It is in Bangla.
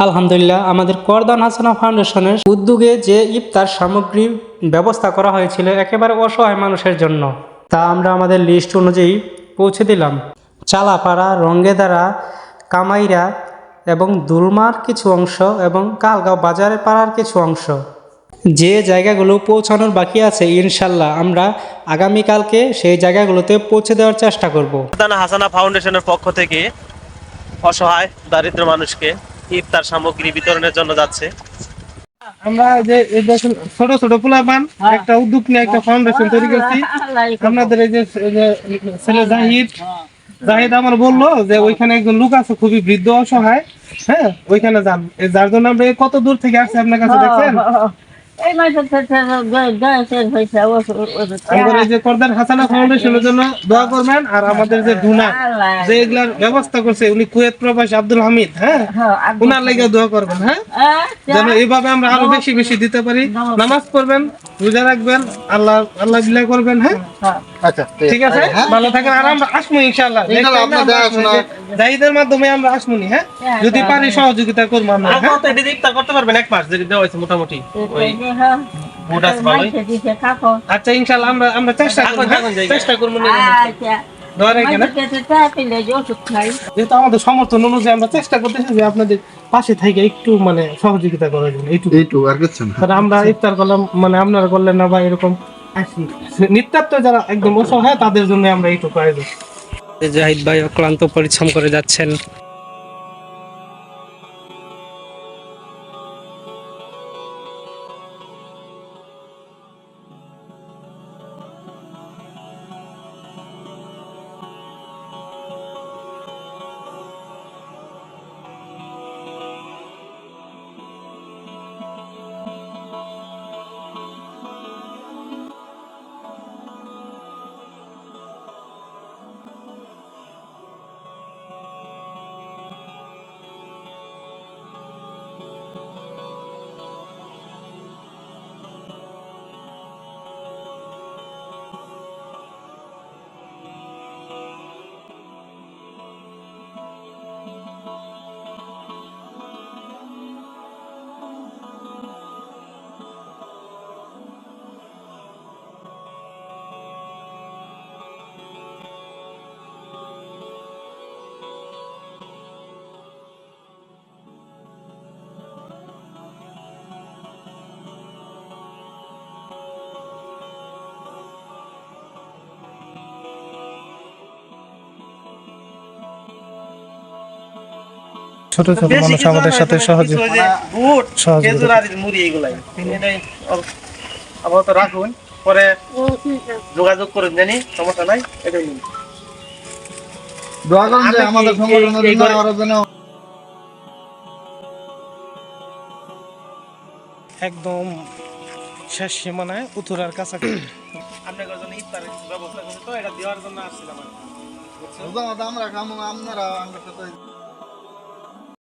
আলহামদুলিল্লাহ, আমাদের করদান হাসানা ফাউন্ডেশনের উদ্যোগে যে ইফতার সামগ্রীর ব্যবস্থা করা হয়েছিল একেবারে অসহায় মানুষের জন্য, তা আমরা আমাদের লিস্ট অনুযায়ী পৌঁছে দিলাম। চালাপাড়া, রঙ্গেদারা, কামাইরা এবং দুলমার কিছু অংশ এবং কালগাঁও বাজারের পাড়ার কিছু অংশ, যে জায়গাগুলো পৌঁছানোর বাকি আছে ইনশাল্লাহ আমরা আগামীকালকে সেই জায়গাগুলোতে পৌঁছে দেওয়ার চেষ্টা করব। করদান হাসানা ফাউন্ডেশনের পক্ষ থেকে অসহায় দারিদ্র মানুষকে ইফতার সামগ্রী বিতরণের জন্য যাচ্ছে। আমরা যে ছোট ছোট পোলাপান একটা উদ্যোগ নিয়ে একটা ফাউন্ডেশন তৈরি করছি। আপনাদের এই যে ছেলে জাহিদ আমার বললো যে ওইখানে একজন লোক আছে খুবই বৃদ্ধ অসহায়, হ্যাঁ ওইখানে যান, যার জন্য আমরা কত দূর থেকে আসছি আপনার কাছে দেখছেন। করদান হাসানা ফাউন্ডেশনের জন্য দোয়া করবেন। আর আমাদের যে ডোনার যে এগুলার ব্যবস্থা করছে উনি কুয়েত প্রবাসী আব্দুল হামিদ, হ্যাঁ উনার লেগে দোয়া করবেন, হ্যাঁ যেন এইভাবে আমরা আরো বেশি বেশি দিতে পারি। নামাজ পড়বেন, রোজা রাখবেন, আল্লাহ আল্লাহ বিল্লাহ করবেন, হ্যাঁ আচ্ছা ঠিক আছে, ভালো থাকেন। আর আমরা আসবো ইনশাআল্লাহ, জাহিদের মাধ্যমে আমরা আসমুনি, হ্যাঁ যদি পারি সহযোগিতা করবো আমরা। ইফতার করতে পারবেন এক মাস যদি দেওয়া হয়েছে মোটামুটি। আচ্ছা ইনশাআল্লাহ আমরা চেষ্টা করবো যেহেতু আমাদের সমর্থন অনুযায়ী আমরা চেষ্টা করতেছি যে আপনাদের পাশে থেকে একটু মানে সহযোগিতা করার জন্য। এইটুকু আর কিছু না। আমরা ইফতার করলাম মানে আপনারা করলেন না বা এরকম নিত্যাত্ত যারা একদম অসহায় তাদের জন্য আমরা এইটুকু আয়োজন। জাহিদ ভাই অক্লান্ত পরিশ্রম করে যাচ্ছেন। ছোট ছোট মানুষ আমাদের সাথে রাখুন, পরে যোগাযোগ করুন, জানি সমস্যা নাই। এটাই দোয়া করুন যে আমাদের সংগঠনের একদম শেষ সীমানায় উত্তরার কাছাকাছি আপনাদের জন্য ইফতারের ব্যবস্থা করছি, তো এটা দেওয়ার জন্য আসছিলাম। আমরা আপনারা